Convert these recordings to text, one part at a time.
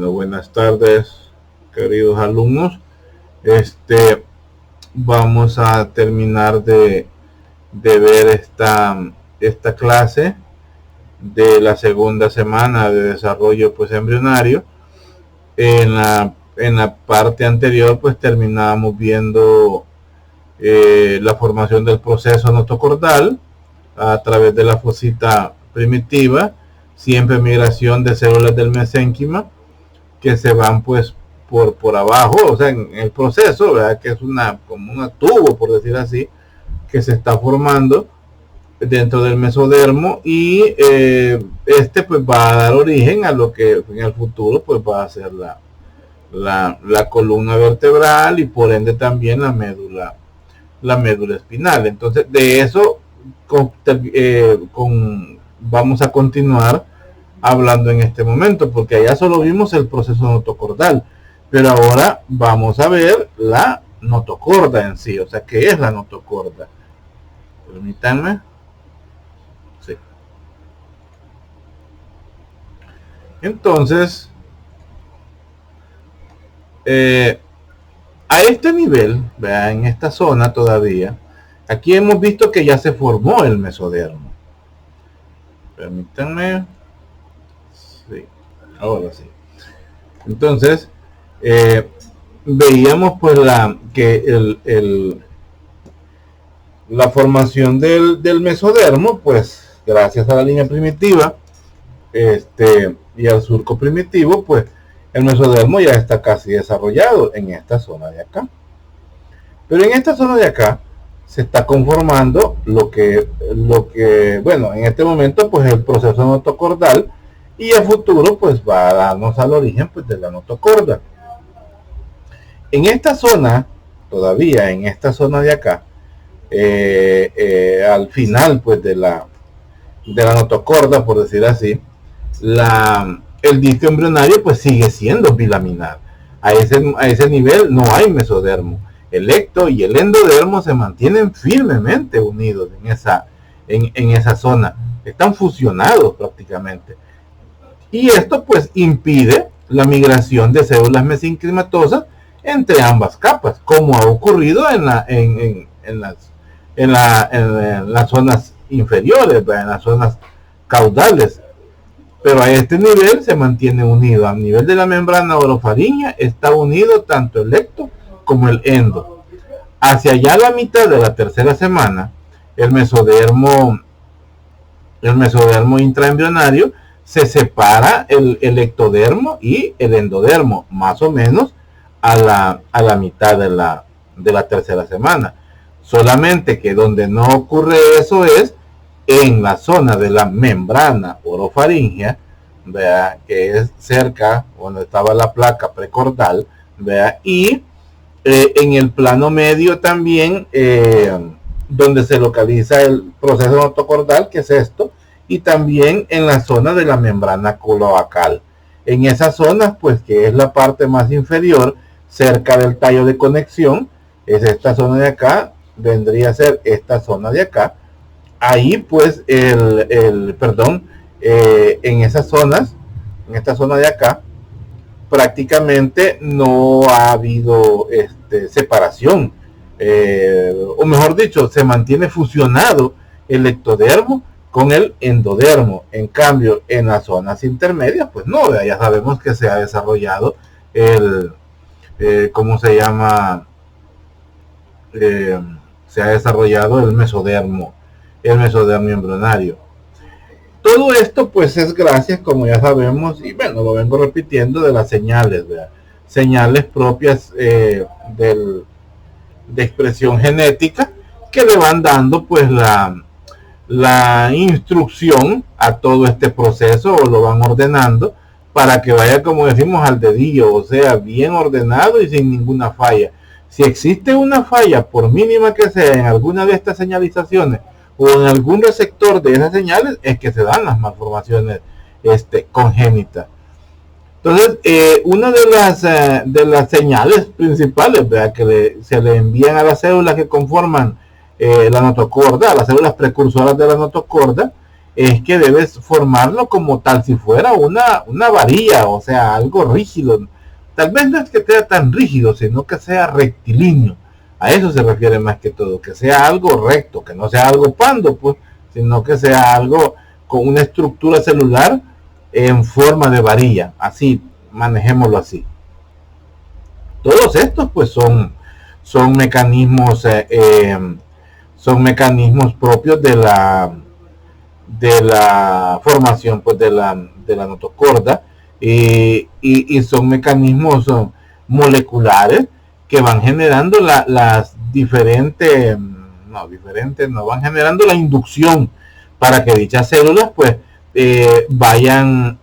Bueno, buenas tardes, queridos alumnos. Este, Vamos a terminar de ver esta clase de la segunda semana de desarrollo pues embrionario. En la parte anterior pues terminábamos viendo la formación del proceso notocordal a través de la fosita primitiva, siempre migración de células del mesénquima que se van pues por abajo, o sea, en el proceso, ¿verdad? Que es como un tubo, por decir así, que se está formando dentro del mesodermo y este pues va a dar origen a lo que en el futuro pues va a ser la columna vertebral y por ende también la médula espinal. Entonces de eso vamos a continuar hablando en este momento, porque allá solo vimos el proceso notocordal, pero ahora vamos a ver la notocorda en sí, o sea, ¿qué es la notocorda? Permítanme. Sí. Entonces, a este nivel, vean, en esta zona todavía, aquí hemos visto que ya se formó el mesodermo. Permítanme. Sí, ahora sí. Entonces, veíamos pues la formación del mesodermo, pues gracias a la línea primitiva y al surco primitivo, pues el mesodermo ya está casi desarrollado en esta zona de acá. Pero en esta zona de acá se está conformando lo que bueno, en este momento pues el proceso notocordal, y a futuro pues va a darnos al origen pues de la notocorda. En esta zona, todavía en esta zona de acá, al final pues de la notocorda, por decir así, el disco embrionario pues sigue siendo bilaminar. A ese nivel no hay mesodermo. El ecto y el endodermo se mantienen firmemente unidos en esa zona. Están fusionados prácticamente. Y esto pues impide la migración de células mesenquimatosas entre ambas capas, como ha ocurrido en las zonas inferiores, en las zonas caudales. Pero a este nivel se mantiene unido. A nivel de la membrana orofaríngea está unido tanto el ecto como el endo. Hacia allá la mitad de la tercera semana, el mesodermo intraembrionario se separa el ectodermo y el endodermo, más o menos a la mitad de la tercera semana. Solamente que donde no ocurre eso es en la zona de la membrana orofaríngea, ¿vea? Que es cerca donde estaba la placa precordal, ¿vea? Y en el plano medio también, donde se localiza el proceso notocordal, que es esto, y también en la zona de la membrana cloacal. En esas zonas, pues que es la parte más inferior, cerca del tallo de conexión, es esta zona de acá, vendría a ser esta zona de acá. Ahí pues en esas zonas, en esta zona de acá, prácticamente no ha habido separación, o mejor dicho, se mantiene fusionado el ectodermo con el endodermo. En cambio, en las zonas intermedias, pues no, ya sabemos que se ha desarrollado ¿cómo se llama? Se ha desarrollado el mesodermo embrionario. Todo esto pues es gracias, como ya sabemos, y bueno, lo vengo repitiendo, de las señales, ¿verdad? Señales propias de expresión genética que le van dando pues la instrucción a todo este proceso, o lo van ordenando para que vaya, como decimos, al dedillo, o sea, bien ordenado y sin ninguna falla. Si existe una falla, por mínima que sea, en alguna de estas señalizaciones o en algún receptor de esas señales, es que se dan las malformaciones congénitas. Entonces, una de las señales principales, ¿verdad?, que se le envían a las células que conforman la notocorda, a las células precursoras de la notocorda, es que debes formarlo como tal si fuera una varilla, o sea, algo rígido. Tal vez no es que sea tan rígido, sino que sea rectilíneo. A eso se refiere más que todo, que sea algo recto, que no sea algo pando, pues, sino que sea algo con una estructura celular en forma de varilla. Así, manejémoslo así. Todos estos, pues, son mecanismos, son mecanismos propios de la formación, pues, de la notocorda, y son mecanismos moleculares que van generando las diferentes, no, van generando la inducción para que dichas células, pues, vayan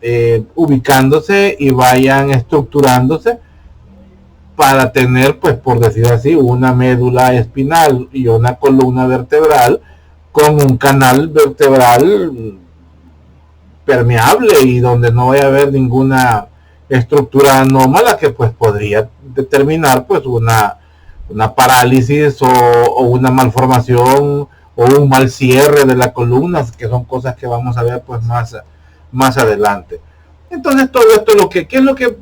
ubicándose y vayan estructurándose para tener, pues, por decir así, una médula espinal y una columna vertebral con un canal vertebral permeable y donde no vaya a haber ninguna estructura anómala que, pues, podría determinar, pues, una parálisis o una malformación o un mal cierre de la columna, que son cosas que vamos a ver, pues, más adelante. Entonces, todo esto, ¿qué es lo que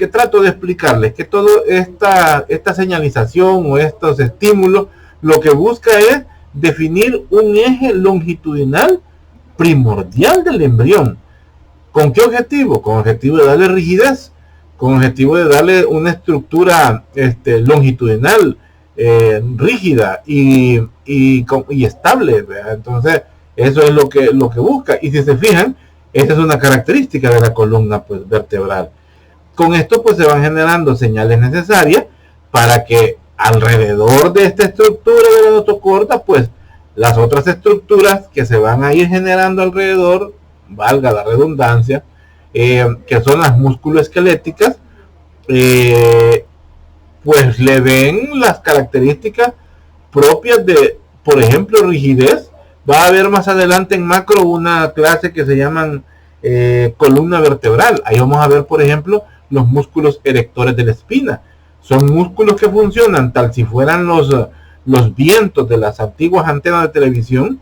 trato de explicarles? Que toda esta señalización o estos estímulos lo que busca es definir un eje longitudinal primordial del embrión. ¿Con qué objetivo? Con objetivo de darle rigidez, con objetivo de darle una estructura longitudinal, rígida y estable, ¿verdad? Entonces, eso es lo que busca. Y si se fijan, esa es una característica de la columna, pues, vertebral. Con esto, pues, se van generando señales necesarias para que alrededor de esta estructura de la notocorda, pues, las otras estructuras que se van a ir generando alrededor, valga la redundancia, que son las musculoesqueléticas, pues le den las características propias de, por ejemplo, rigidez. Va a haber más adelante en macro una clase que se llaman columna vertebral. Ahí vamos a ver, por ejemplo, los músculos erectores de la espina. Son músculos que funcionan tal si fueran los vientos de las antiguas antenas de televisión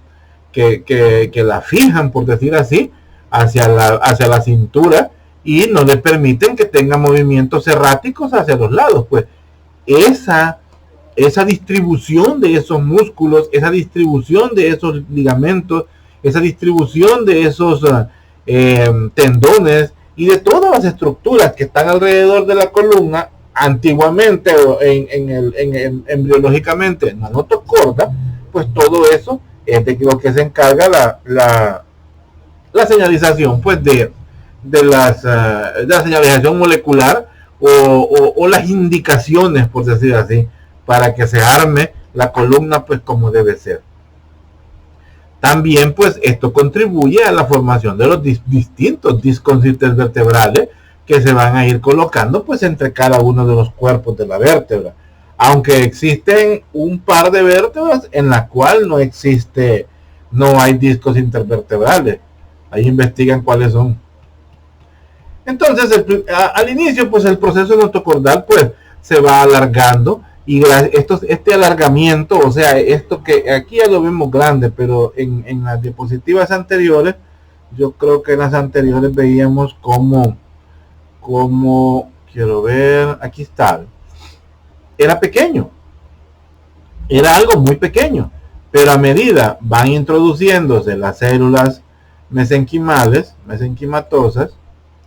que la fijan, por decir así, hacia la cintura y no le permiten que tenga movimientos erráticos hacia los lados. Pues esa distribución de esos músculos, esa distribución de esos ligamentos, esa distribución de esos tendones y de todas las estructuras que están alrededor de la columna, antiguamente o embriológicamente en la notocorda, pues todo eso es de lo que se encarga la señalización, pues, de la señalización molecular o las indicaciones, por decir así, para que se arme la columna, pues, como debe ser. También, pues, esto contribuye a la formación de los distintos discos intervertebrales que se van a ir colocando, pues, entre cada uno de los cuerpos de la vértebra. Aunque existen un par de vértebras en la cual no hay discos intervertebrales. Ahí investigan cuáles son. Entonces, al inicio, pues, el proceso notocordal, pues, se va alargando, y este alargamiento, o sea, esto que aquí ya lo vemos grande, pero en las diapositivas anteriores, yo creo que en las anteriores veíamos como quiero ver, aquí está, era pequeño, era algo muy pequeño, pero a medida van introduciéndose las células mesenquimatosas,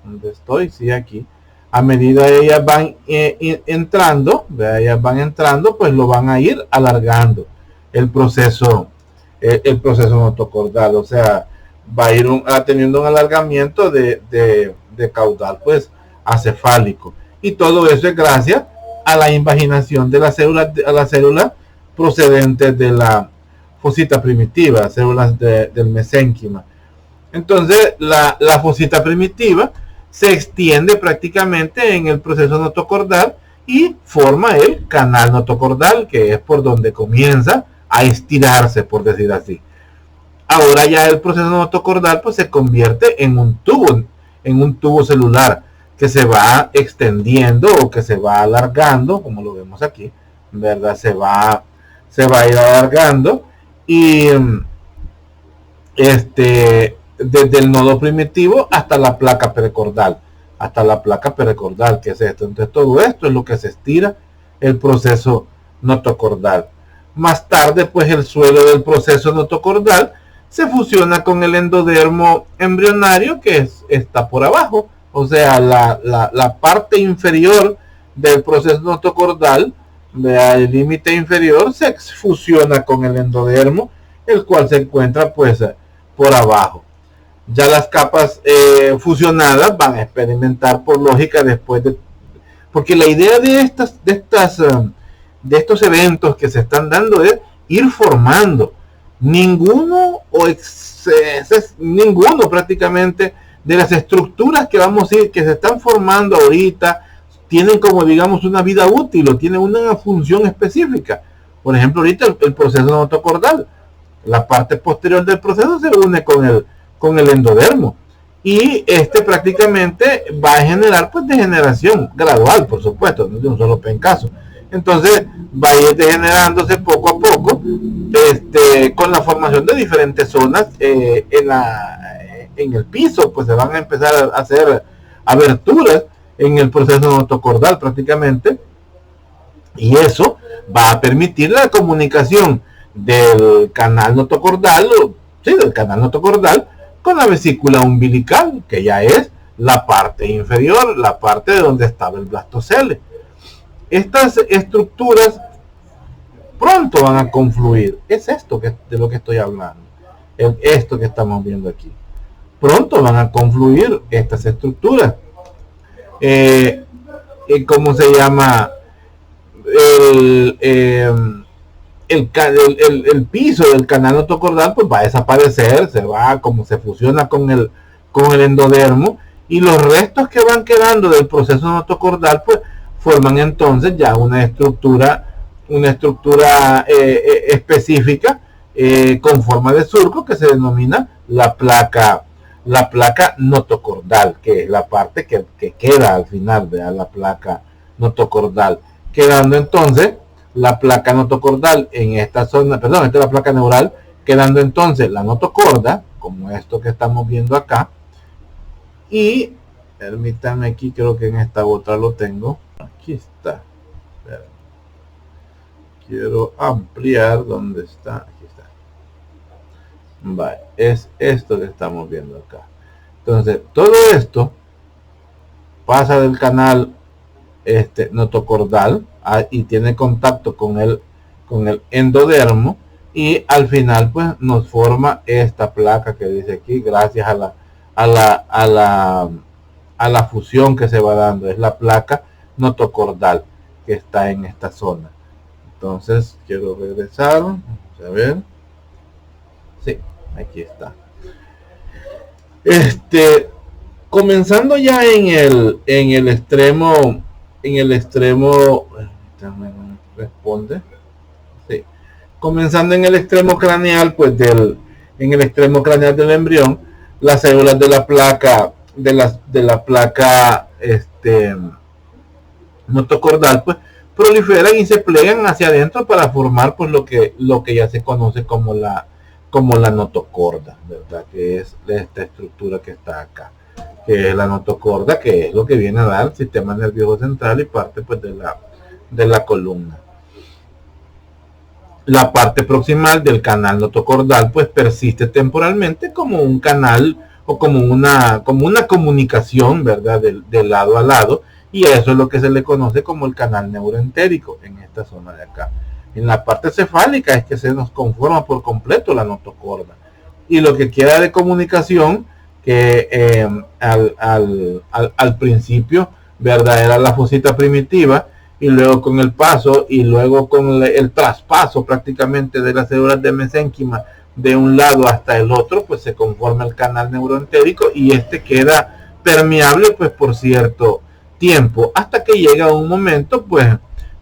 donde estoy, sí, aquí, a medida ellas van entrando, pues lo van a ir alargando el proceso notocordal, o sea, va a ir teniendo un alargamiento de caudal, pues, acefálico, y todo eso es gracias a la invaginación de las células procedentes de la fosita primitiva, células del mesénquima. Entonces, la fosita primitiva se extiende prácticamente en el proceso notocordal y forma el canal notocordal, que es por donde comienza a estirarse, por decir así. Ahora ya el proceso notocordal, pues, se convierte en un tubo celular que se va extendiendo o que se va alargando, como lo vemos aquí, ¿verdad? Se va a ir alargando y desde el nodo primitivo hasta la placa pericordal, que es esto. Entonces todo esto es lo que se estira el proceso notocordal. Más tarde, pues el suelo del proceso notocordal se fusiona con el endodermo embrionario que está por abajo, o sea, la parte inferior del proceso notocordal, el límite inferior, se fusiona con el endodermo, el cual se encuentra pues por abajo. Ya las capas fusionadas van a experimentar por lógica después de, porque la idea de estos eventos que se están dando es ir formando. Ninguno prácticamente de las estructuras que vamos a ir, que se están formando ahorita, tienen como digamos una vida útil o tienen una función específica. Por ejemplo, ahorita el proceso notocordal, la parte posterior del proceso se une con el endodermo y prácticamente va a generar pues degeneración gradual, por supuesto, no de un solo pencazo. Entonces va a ir degenerándose poco a poco, con la formación de diferentes zonas en el piso, pues se van a empezar a hacer aberturas en el proceso notocordal prácticamente, y eso va a permitir la comunicación del canal notocordal, con la vesícula umbilical, que ya es la parte inferior, la parte de donde estaba el blastocele. Estas estructuras pronto van a confluir. Es esto de lo que estoy hablando. Esto que estamos viendo aquí. Pronto van a confluir estas estructuras. ¿Cómo se llama? El piso del canal notocordal pues va a desaparecer, se fusiona con el endodermo, y los restos que van quedando del proceso notocordal pues forman entonces ya una estructura específica con forma de surco que se denomina la placa notocordal, que es la parte que queda al final de la placa notocordal, quedando entonces la placa notocordal en esta zona, esta es la placa neural, quedando entonces la notocorda, como esto que estamos viendo acá, y permítanme aquí, creo que en esta otra lo tengo, aquí está, quiero ampliar, ¿dónde está? Aquí está. Vale, es esto que estamos viendo acá. Entonces todo esto pasa del canal notocordal y tiene contacto con el endodermo, y al final pues nos forma esta placa que dice aquí, gracias a la fusión que se va dando. Es la placa notocordal que está en esta zona. Entonces quiero regresar, vamos a ver, sí, aquí está. Comenzando ya en el extremo, responde, sí, comenzando en el extremo craneal, pues en el extremo craneal del embrión, las células de la placa notocordal pues proliferan y se plegan hacia adentro para formar pues lo que ya se conoce como la notocorda, ¿verdad? Que es esta estructura que está acá, que es la notocorda, que es lo que viene a dar el sistema nervioso central y parte pues de la columna. La parte proximal del canal notocordal pues persiste temporalmente como un canal o como una comunicación, ¿verdad? De lado a lado, y eso es lo que se le conoce como el canal neuroentérico en esta zona de acá. En la parte cefálica es que se nos conforma por completo la notocorda, y lo que queda de comunicación, que al principio, ¿verdad?, era la fosita primitiva, y luego con el paso y luego con el traspaso prácticamente de las células de mesénquima de un lado hasta el otro, pues se conforma el canal neuroentérico, y queda permeable pues por cierto tiempo, hasta que llega un momento pues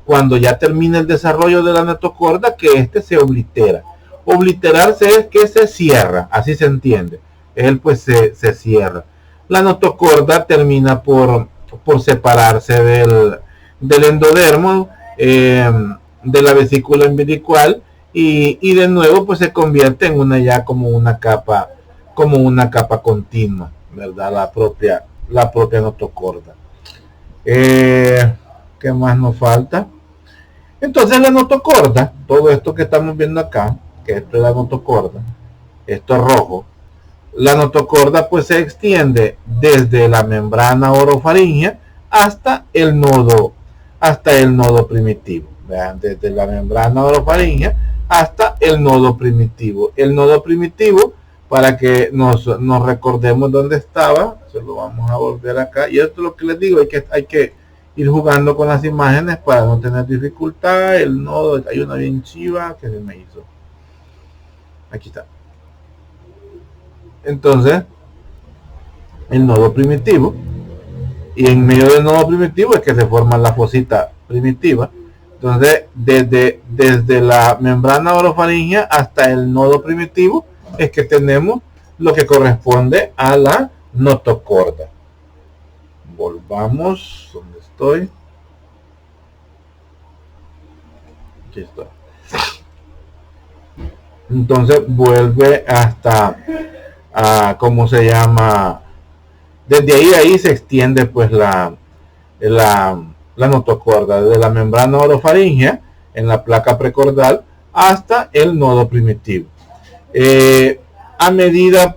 cuando ya termina el desarrollo de la notocorda, que se oblitera. Obliterarse es que se cierra, así se entiende. Él pues se cierra. La notocorda termina por separarse del endodermo, de la vesícula umbilical, y de nuevo pues se convierte en una capa como una capa continua, ¿verdad? La propia notocorda. ¿Qué más nos falta? Entonces la notocorda, todo esto que estamos viendo acá, que esto es la notocorda, esto es rojo, la notocorda pues se extiende desde la membrana orofaringea hasta el nodo primitivo. Vean, desde la membrana orofaringea hasta el nodo primitivo. El nodo primitivo, para que nos recordemos dónde estaba, se lo vamos a volver acá. Y esto es lo que les digo, hay que ir jugando con las imágenes para no tener dificultad. El nodo, hay una bien chiva que se me hizo. Aquí está. Entonces, el nodo primitivo, y en medio del nodo primitivo es que se forma la fosita primitiva. Entonces, desde la membrana orofaringea hasta el nodo primitivo es que tenemos lo que corresponde a la notocorda. Volvamos, ¿dónde estoy? Aquí estoy. Entonces vuelve hasta ¿cómo se llama? Desde ahí se extiende pues la notocorda, desde la membrana orofaringea en la placa precordal hasta el nodo primitivo. A medida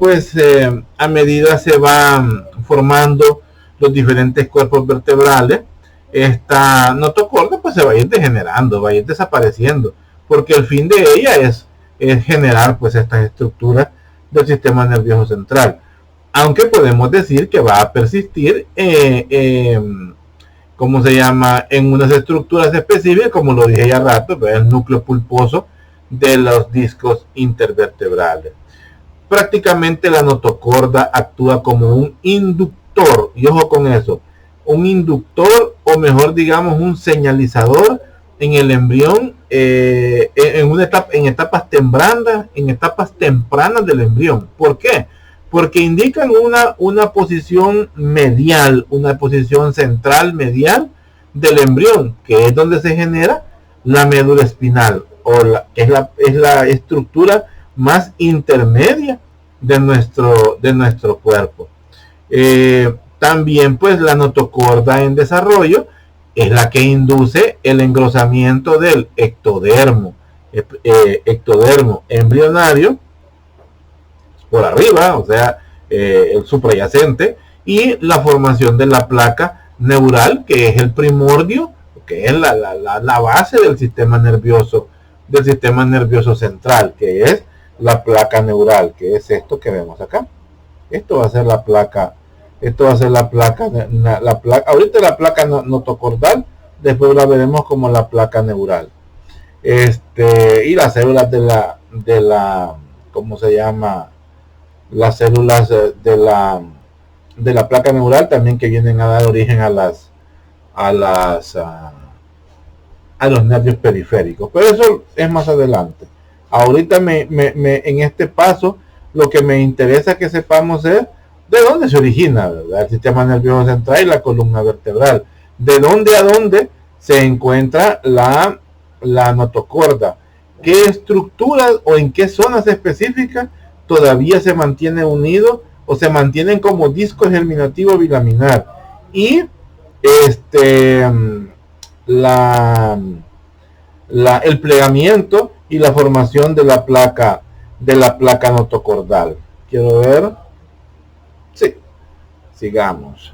se van formando los diferentes cuerpos vertebrales, esta notocorda pues se va a ir degenerando, va a ir desapareciendo, porque el fin de ella es generar pues estas estructuras del sistema nervioso central, aunque podemos decir que va a persistir ¿cómo se llama? En unas estructuras específicas, como lo dije ya rato, el núcleo pulposo de los discos intervertebrales. Prácticamente la notocorda actúa como un inductor, y ojo con eso, un inductor, o mejor digamos un señalizador en el embrión, en etapas tempranas del embrión. ¿Por qué? Porque indican una posición medial, una posición central medial del embrión, que es donde se genera la médula espinal, que es la estructura más intermedia de nuestro cuerpo. También pues la notocorda en desarrollo es la que induce el engrosamiento del ectodermo embrionario por arriba, o sea, el suprayacente, y la formación de la placa neural, que es el primordio, que es la base del sistema nervioso central, que es la placa neural, que es esto que vemos acá. Esto va a ser la placa, ahorita la placa notocordal, después la veremos como la placa neural. Y las células de la ¿cómo se llama? Las células de la placa neural también, que vienen a dar origen a los nervios periféricos, pero eso es más adelante. Ahorita en este paso lo que me interesa que sepamos es de dónde se origina, ¿verdad?, el sistema nervioso central y la columna vertebral, de dónde a dónde se encuentra la notocorda, qué estructuras o en qué zonas específicas todavía se mantiene unido o se mantienen como disco germinativo bilaminar, y el plegamiento y la formación de la placa notocordal. Quiero ver. Sí, sigamos.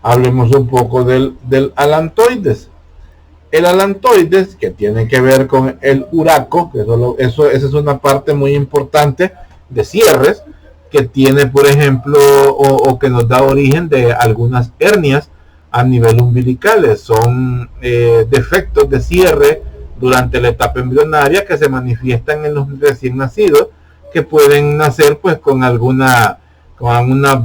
Hablemos un poco del alantoides. El alantoides, que tiene que ver con el uraco, que esa es una parte muy importante de cierres, que tiene, por ejemplo, o que nos da origen de algunas hernias a nivel umbilicales. Son defectos de cierre durante la etapa embrionaria que se manifiestan en los recién nacidos, que pueden nacer pues con alguna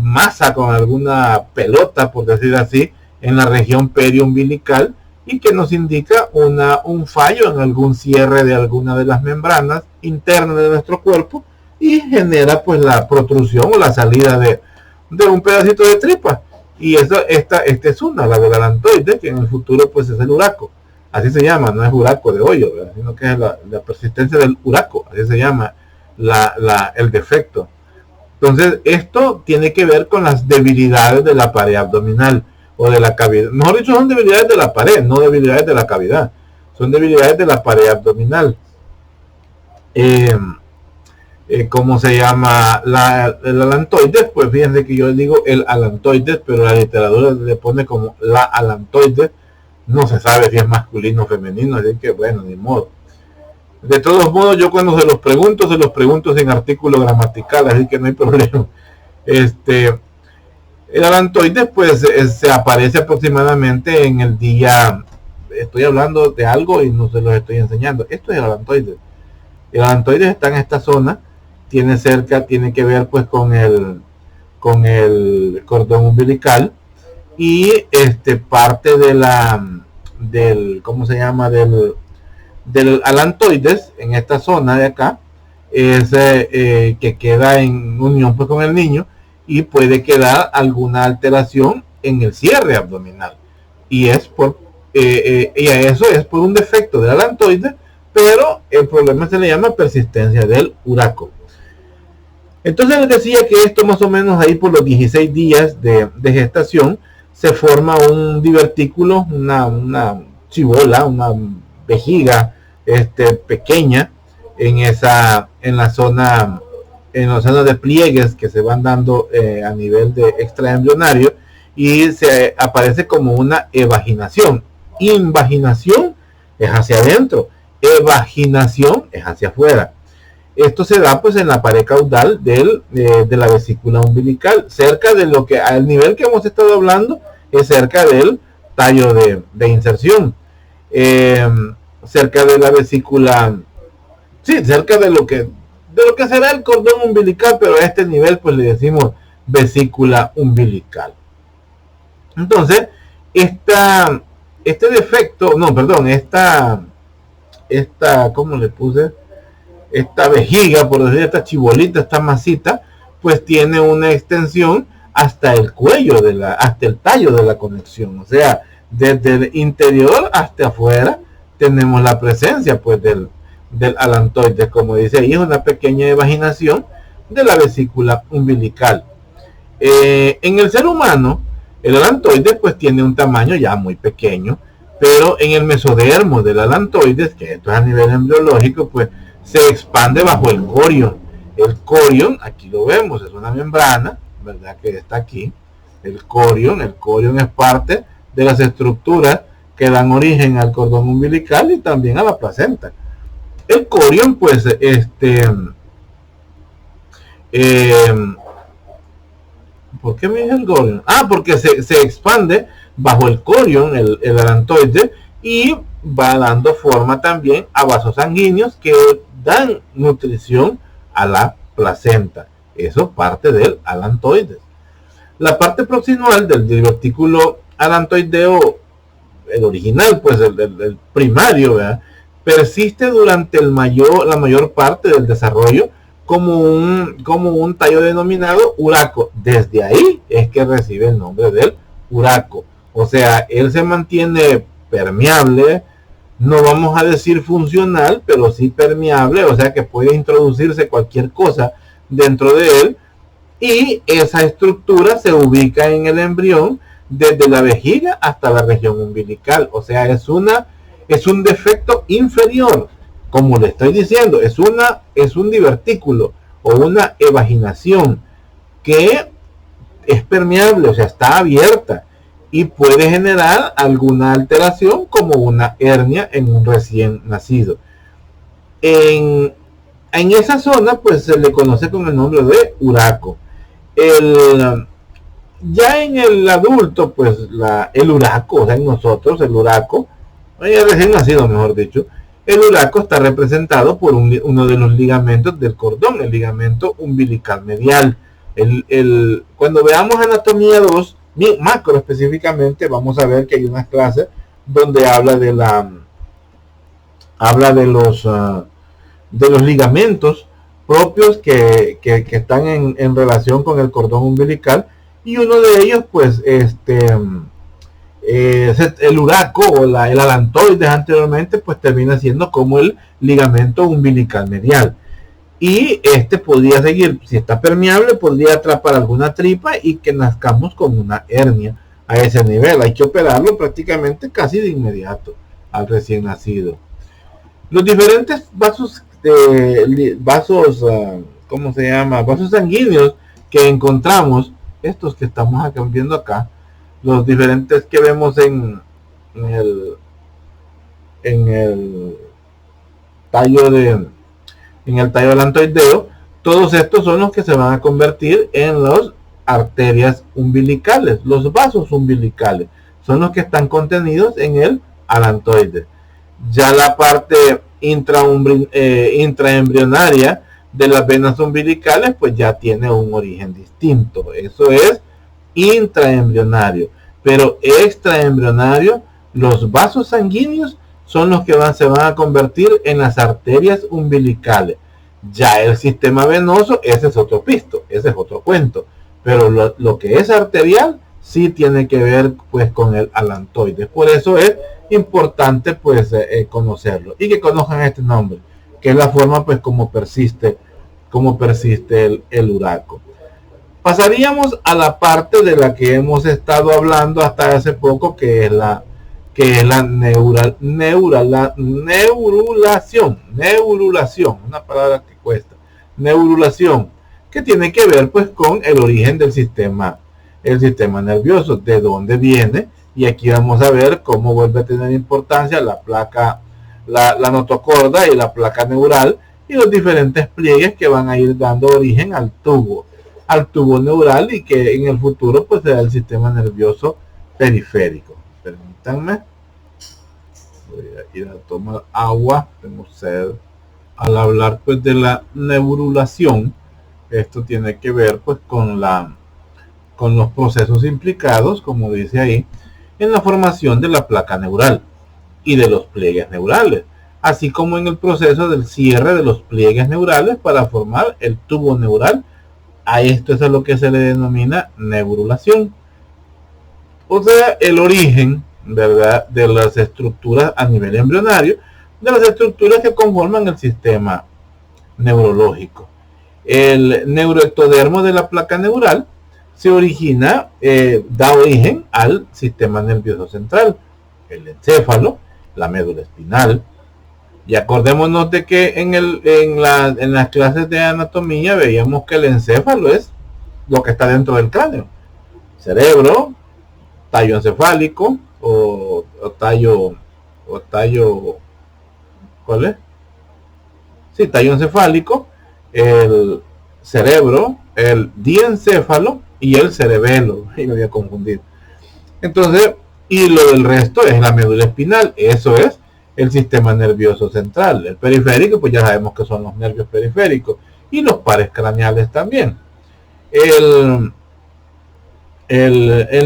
masa, con alguna pelota, por decir así, en la región periumbilical, y que nos indica un fallo en algún cierre de alguna de las membranas internas de nuestro cuerpo, y genera pues la protrusión o la salida de un pedacito de tripa. Y esta es la del alantoide, que en el futuro pues es el uraco. así se llama, no es uraco de hoyo, ¿verdad? Sino que es la persistencia del uraco, así se llama el defecto. Entonces, esto tiene que ver con las debilidades de la pared abdominal o de la cavidad. Mejor dicho, son debilidades de la pared, no debilidades de la cavidad. Son debilidades de la pared abdominal. ¿Cómo se llama? El alantoides, pues fíjense que yo digo el alantoides, pero la literatura le pone como la alantoides. No se sabe si es masculino o femenino, así que bueno, ni modo. De todos modos, yo cuando se los pregunto sin artículo gramatical, así que no hay problema. El alantoides, pues, se aparece aproximadamente en el día. Estoy hablando de algo y no se los estoy enseñando. Esto es el alantoides. El alantoides está en esta zona, tiene que ver pues con el cordón umbilical y parte del ¿cómo se llama? Del alantoides en esta zona de acá es que queda en unión pues con el niño y puede quedar alguna alteración en el cierre abdominal y eso es por un defecto del alantoides, pero el problema se le llama persistencia del uraco. Entonces les decía que esto más o menos ahí por los 16 días de gestación se forma un divertículo, una chibola, una vejiga pequeña en la zona de pliegues que se van dando a nivel de extraembrionario y se aparece como una evaginación. Invaginación es hacia adentro, evaginación es hacia afuera. Esto se da pues en la pared caudal de la vesícula umbilical, cerca de lo que al nivel que hemos estado hablando es cerca del tallo de inserción, cerca de la vesícula, sí, cerca de lo que será el cordón umbilical, pero a este nivel pues le decimos vesícula umbilical. Entonces, este defecto, no, perdón, ¿cómo le puse? Esta vejiga, por decir, esta chibolita, esta masita, pues tiene una extensión hasta el cuello, hasta el tallo de la conexión. O sea, desde el interior hasta afuera tenemos la presencia pues del alantoides, como dice ahí, es una pequeña evaginación de la vesícula umbilical. En el ser humano, el alantoides pues tiene un tamaño ya muy pequeño, pero en el mesodermo del alantoides, que esto es a nivel embriológico, pues se expande bajo el corion. El corion, aquí lo vemos, es una membrana, ¿verdad? Que está aquí. El corion es parte de las estructuras que dan origen al cordón umbilical y también a la placenta. El corion, pues, ¿por qué me dije el corion? Porque se expande bajo el corion, el alantoide, y va dando forma también a vasos sanguíneos que dan nutrición a la placenta. Eso parte del alantoides. La parte proximal del divertículo alantoideo, el original, pues el primario, ¿verdad?, persiste durante la mayor parte del desarrollo como un tallo denominado uraco. Desde ahí es que recibe el nombre del uraco. O sea, él se mantiene permeable, no vamos a decir funcional, pero sí permeable, o sea que puede introducirse cualquier cosa dentro de él, y esa estructura se ubica en el embrión desde la vejiga hasta la región umbilical. O sea, es un defecto inferior, como le estoy diciendo, es un divertículo o una evaginación que es permeable, o sea, está abierta y puede generar alguna alteración como una hernia en un recién nacido. En esa zona pues se le conoce con el nombre de uraco. Ya en el adulto pues el uraco, o sea, en nosotros el uraco, recién nacido mejor dicho, el uraco está representado por uno de los ligamentos del cordón, el ligamento umbilical medial. Cuando veamos anatomía 2, macro específicamente, vamos a ver que hay unas clases donde habla de los ligamentos propios que están en relación con el cordón umbilical, y uno de ellos pues el uraco o el alantoides anteriormente pues termina siendo como el ligamento umbilical medial, y este podría seguir, si está permeable, podría atrapar alguna tripa y que nazcamos con una hernia a ese nivel. Hay que operarlo prácticamente casi de inmediato al recién nacido. Los diferentes ¿cómo se llama? Vasos sanguíneos que encontramos, estos que estamos viendo acá, los diferentes que vemos en el en el tallo delantoideo, todos estos son los que se van a convertir en las arterias umbilicales. Los vasos umbilicales son los que están contenidos en el alantoide. Ya la parte intraembrionaria de las venas umbilicales pues ya tiene un origen distinto. Eso es intraembrionario. Pero extraembrionario, los vasos sanguíneos son los que se van a convertir en las arterias umbilicales. Ya el sistema venoso, ese es otro pisto, ese es otro cuento. Pero lo que es arterial sí tiene que ver pues con el alantoide. Por eso es importante pues conocerlo y que conozcan este nombre, que es la forma pues como persiste el uraco. Pasaríamos a la parte de la que hemos estado hablando hasta hace poco, que es la neurulación, una palabra que cuesta, neurulación, que tiene que ver pues con el origen del sistema nervioso, de dónde viene, y aquí vamos a ver cómo vuelve a tener importancia la placa, la notocorda y la placa neural, y los diferentes pliegues que van a ir dando origen al tubo neural, y que en el futuro pues será el sistema nervioso periférico. Permítanme, voy a ir a tomar agua. Tengo sed. Al hablar pues de la neurulación, esto tiene que ver pues con los procesos implicados, como dice ahí, en la formación de la placa neural y de los pliegues neurales, así como en el proceso del cierre de los pliegues neurales para formar el tubo neural. A esto es a lo que se le denomina neurulación. O sea, el origen, ¿verdad?, de las estructuras a nivel embrionario, de las estructuras que conforman el sistema neurológico. El neuroectodermo de la placa neural se origina, da origen al sistema nervioso central, el encéfalo, la médula espinal. Y acordémonos de que en las clases de anatomía veíamos que el encéfalo es lo que está dentro del cráneo. Cerebro, tallo encefálico o tallo, ¿cuál es? Sí, tallo encefálico, el cerebro, el diencéfalo y el cerebelo. Y me había confundido. Entonces, y lo del resto es la médula espinal. Eso es el sistema nervioso central. El periférico, pues ya sabemos que son los nervios periféricos, y los pares craneales también. El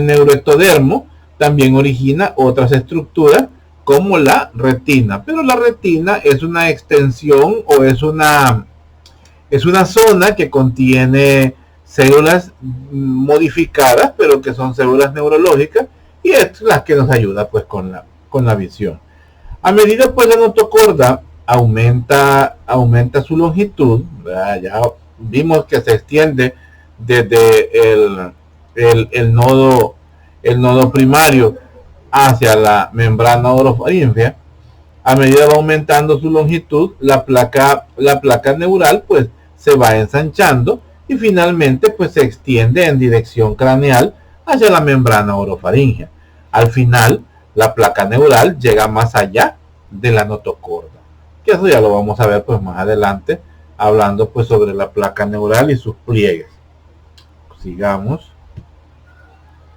neuroectodermo también origina otras estructuras como la retina, pero la retina es una extensión o es una zona que contiene células modificadas, pero que son células neurológicas, y es las que nos ayuda pues con la visión. A medida pues la notocorda aumenta su longitud, ¿verdad? Ya vimos que se extiende desde el nodo primario hacia la membrana orofaríngea. A medida va aumentando su longitud, la placa neural pues se va ensanchando y finalmente pues se extiende en dirección craneal hacia la membrana orofaríngea. Al final, la placa neural llega más allá de la notocorda, que eso ya lo vamos a ver pues más adelante, hablando pues sobre la placa neural y sus pliegues. Sigamos.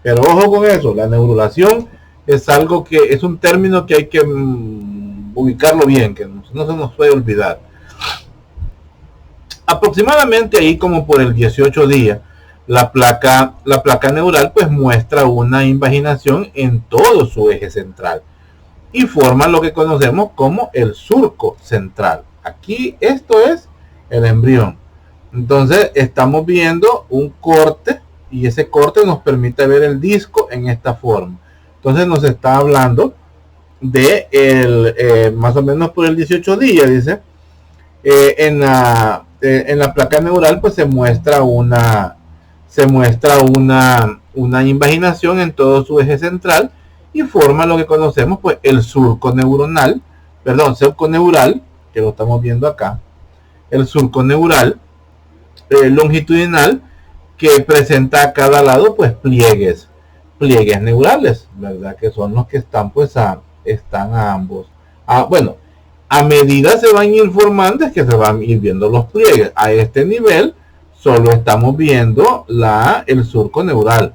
Pero ojo con eso, la neurulación es algo que es un término que hay que ubicarlo bien, que no se nos puede olvidar. Aproximadamente ahí como por el 18 día, la placa neural pues muestra una invaginación en todo su eje central y forma lo que conocemos como el surco central. Aquí esto es el embrión. Entonces estamos viendo un corte, y ese corte nos permite ver el disco en esta forma. Entonces nos está hablando de más o menos por el 18 días, dice, en la placa neural pues se muestra una invaginación en todo su eje central y forma lo que conocemos pues el surco neuronal, que lo estamos viendo acá, el surco neural longitudinal, que presenta a cada lado pues pliegues neurales, ¿verdad? Que son los que están pues están a ambos. Bueno, a medida se van a ir formando, es que se van a ir viendo los pliegues. A este nivel solo estamos viendo el surco neural.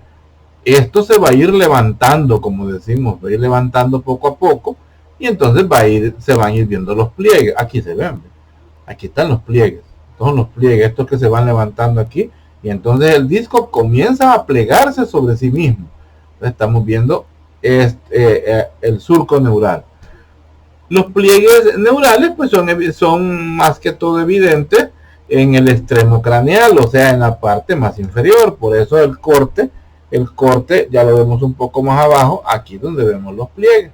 Esto se va a ir levantando, como decimos, va a ir levantando poco a poco, y entonces se van a ir viendo los pliegues. Aquí se ven, aquí están los pliegues, todos los pliegues, estos que se van levantando aquí, y entonces el disco comienza a plegarse sobre sí mismo. Estamos viendo el surco neural. Los pliegues neurales pues son más que todo evidentes en el extremo craneal, o sea, en la parte más inferior. Por eso el corte ya lo vemos un poco más abajo, aquí donde vemos los pliegues,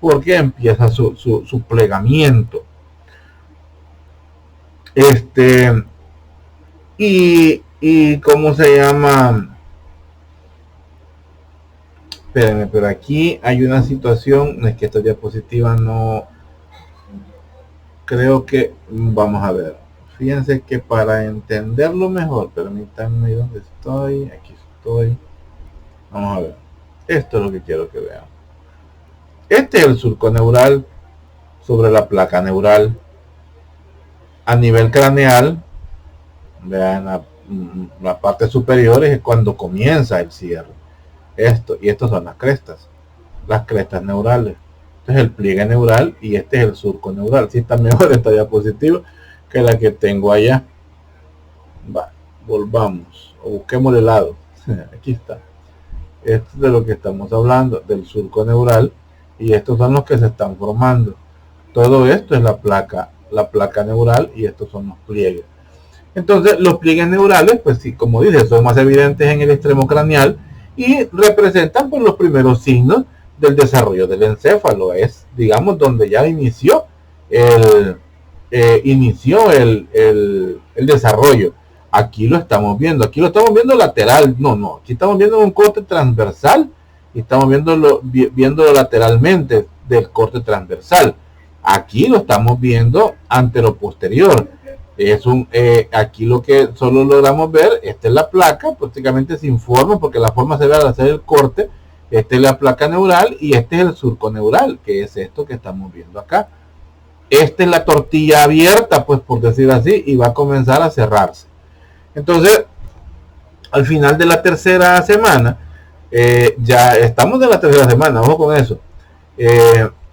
porque empieza su plegamiento. Y ¿cómo se llama? Espérenme, pero aquí hay una situación, es que esta diapositiva no, creo que, vamos a ver, fíjense que para entenderlo mejor, permítanme, ¿dónde estoy? Aquí estoy, vamos a ver, esto es lo que quiero que vean. Este es el surco neural sobre la placa neural a nivel craneal. Vean la parte superior es cuando comienza el cierre. Y estos son las crestas neurales. Este es el pliegue neural y este es el surco neural. Si está mejor esta diapositiva que la que tengo allá. Volvamos o busquemos el lado. Aquí está. Esto es de lo que estamos hablando, del surco neural, y estos son los que se están formando. Todo esto es la placa neural, y estos son los pliegues. Entonces los pliegues neurales, pues sí, como dice, son más evidentes en el extremo craneal y representan pues los primeros signos del desarrollo del encéfalo. Es, digamos, donde ya inició el desarrollo. Aquí lo estamos viendo lateral, aquí estamos viendo un corte transversal y estamos viéndolo lateralmente del corte transversal. Aquí lo estamos viendo anteroposterior. Aquí lo que solo logramos ver, esta es la placa, prácticamente sin forma, porque la forma se ve al hacer el corte. Esta es la placa neural y este es el surco neural, que es esto que estamos viendo acá. Esta es la tortilla abierta, pues por decir así, y va a comenzar a cerrarse. Entonces, al final de la tercera semana, ya estamos de la tercera semana, ojo con eso.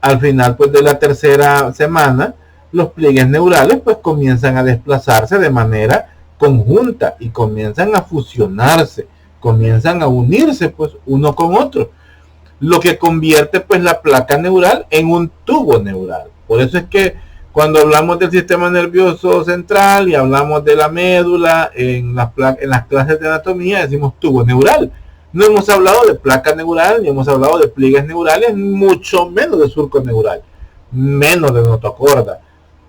Al final pues de la tercera semana, los pliegues neurales pues comienzan a desplazarse de manera conjunta y comienzan a fusionarse, comienzan a unirse pues uno con otro, lo que convierte pues la placa neural en un tubo neural. Por eso es que cuando hablamos del sistema nervioso central y hablamos de la médula en las clases de anatomía, decimos tubo neural. No hemos hablado de placa neural, ni hemos hablado de pliegues neurales, mucho menos de surco neural, menos de notocorda,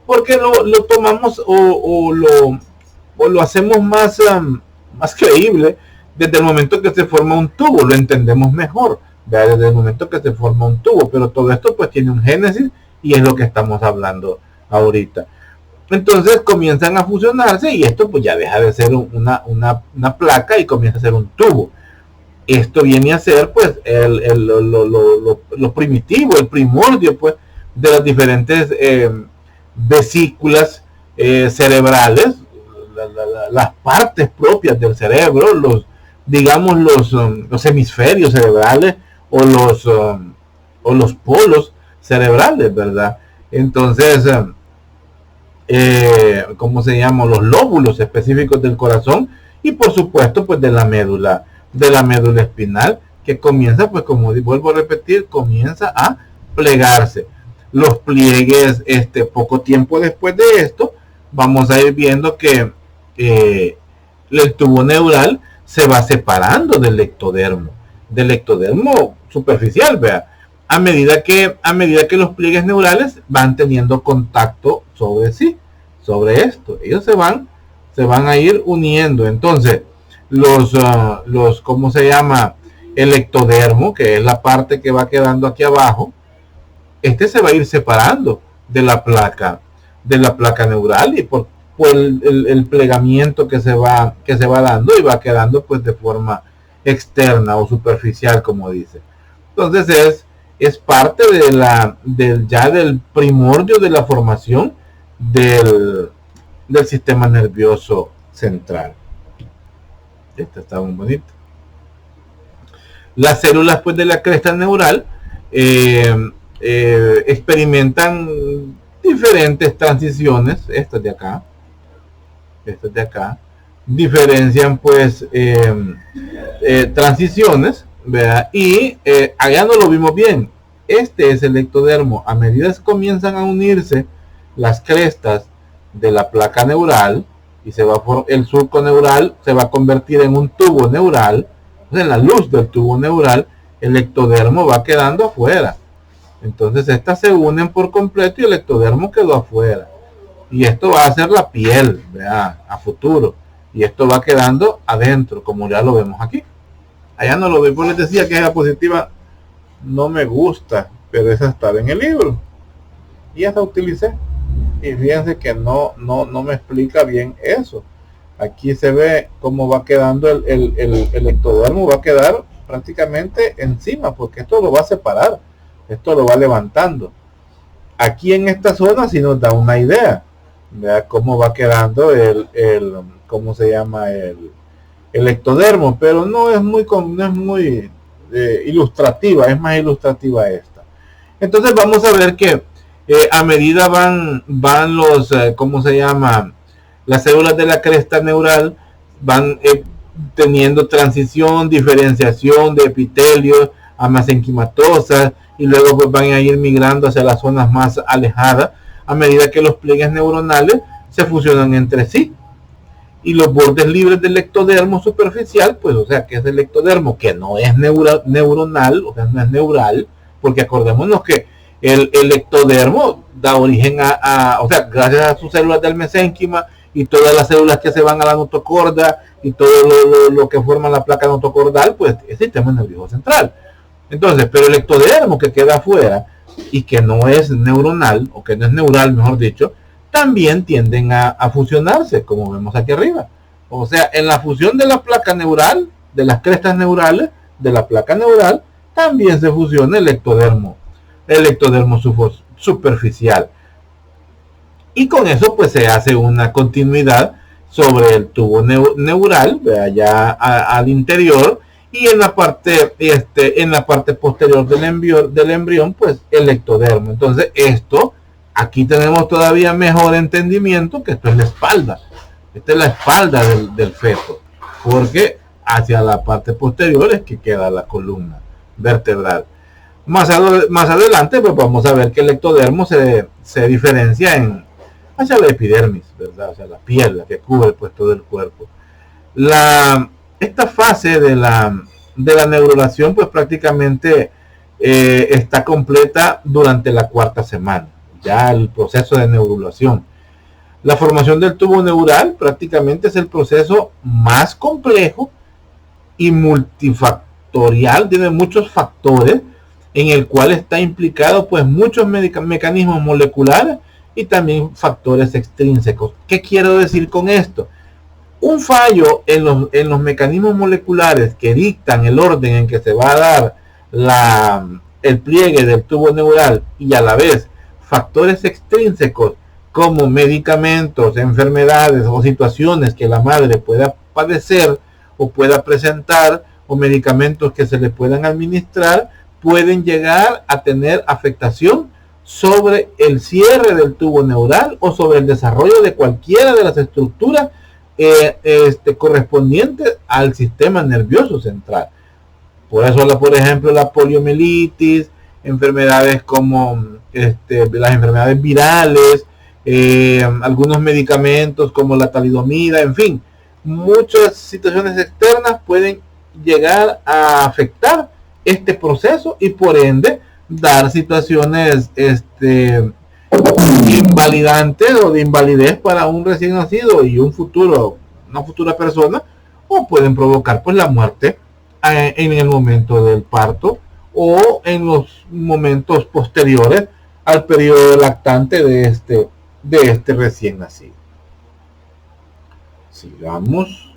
porque lo tomamos o lo hacemos más creíble desde el momento que se forma un tubo, lo entendemos mejor, ¿verdad? Desde el momento que se forma un tubo, pero todo esto pues tiene un génesis y es lo que estamos hablando ahorita. Entonces comienzan a fusionarse y esto pues ya deja de ser una placa y comienza a ser un tubo. Esto viene a ser pues lo primitivo, el primordio pues de las diferentes vesículas cerebrales, las partes propias del cerebro, los hemisferios cerebrales o los polos cerebrales, ¿verdad? Entonces, ¿cómo se llaman? Los lóbulos específicos del corazón y por supuesto pues de la médula espinal, que comienza pues, como vuelvo a repetir, comienza a plegarse. Los pliegues, poco tiempo después de esto, vamos a ir viendo que el tubo neural se va separando del ectodermo. Del ectodermo superficial, vea, a medida que los pliegues neurales van teniendo contacto sobre sí, sobre esto, ellos se van a ir uniendo. Entonces, ¿cómo se llama? El ectodermo, que es la parte que va quedando aquí abajo, este se va a ir separando de la placa neural, y por el plegamiento que se va dando, y va quedando pues de forma externa o superficial, como dice. Entonces es parte del primordio de la formación del sistema nervioso central. Este está muy bonito. Las células pues de la cresta neural experimentan diferentes transiciones. Estas de acá diferencian pues transiciones, ¿verdad? Y allá no lo vimos bien. Este es el ectodermo. A medida que comienzan a unirse las crestas de la placa neural, y el surco neural se va a convertir en un tubo neural, en la luz del tubo neural, el ectodermo va quedando afuera. Entonces estas se unen por completo y el ectodermo quedó afuera. Y esto va a ser la piel, ¿verdad? A futuro. Y esto va quedando adentro, como ya lo vemos aquí. Allá no lo veo, les decía que esa diapositiva no me gusta, pero esa estaba en el libro. Y esa utilicé. Y fíjense que no me explica bien eso. Aquí se ve cómo va quedando el ectodermo, va a quedar prácticamente encima, porque esto lo va a separar, esto lo va levantando. Aquí en esta zona sí nos da una idea de cómo va quedando ¿cómo se llama? El ectodermo, pero no es muy ilustrativa, es más ilustrativa esta. Entonces vamos a ver que a medida van los, ¿cómo se llama? Las células de la cresta neural van teniendo transición, diferenciación de epitelio a mesenquimatosas, y luego pues van a ir migrando hacia las zonas más alejadas a medida que los pliegues neuronales se fusionan entre sí. Y los bordes libres del ectodermo superficial, pues, o sea, que es el ectodermo que no es neuronal, o sea, no es neural, porque acordémonos que el ectodermo da origen o sea, gracias a sus células del mesénquima y todas las células que se van a la notocorda y todo lo que forma la placa notocordal, pues es sistema nervioso central. Entonces, pero el ectodermo que queda afuera y que no es neuronal, o que no es neural, mejor dicho, también tienden a fusionarse, como vemos aquí arriba. O sea, en la fusión de la placa neural, de las crestas neurales, de la placa neural, también se fusiona el ectodermo superficial. Y con eso pues se hace una continuidad sobre el tubo neural, de allá al interior, y en la parte posterior del embrión, pues el ectodermo. Entonces aquí tenemos todavía mejor entendimiento, que esto es la espalda. Esta es la espalda del feto, porque hacia la parte posterior es que queda la columna vertebral. Más adelante pues vamos a ver que el ectodermo se diferencia hacia la epidermis, ¿verdad? Hacia la piel, la que cubre pues todo el cuerpo. Esta fase de la neurulación pues prácticamente está completa durante la cuarta semana, ya el proceso de neurulación. La formación del tubo neural prácticamente es el proceso más complejo y multifactorial, tiene muchos factores, en el cual está implicado pues muchos mecanismos moleculares y también factores extrínsecos. ¿Qué quiero decir con esto? Un fallo en los mecanismos moleculares que dictan el orden en que se va a dar el pliegue del tubo neural, y a la vez factores extrínsecos como medicamentos, enfermedades o situaciones que la madre pueda padecer o pueda presentar, o medicamentos que se le puedan administrar, pueden llegar a tener afectación sobre el cierre del tubo neural o sobre el desarrollo de cualquiera de las estructuras correspondientes al sistema nervioso central. Por eso, por ejemplo, la poliomielitis, enfermedades como las enfermedades virales, algunos medicamentos como la talidomida, en fin, muchas situaciones externas pueden llegar a afectar este proceso y por ende dar situaciones invalidantes o de invalidez para un recién nacido y una futura persona, o pueden provocar pues la muerte en el momento del parto o en los momentos posteriores al periodo lactante de este recién nacido. Sigamos.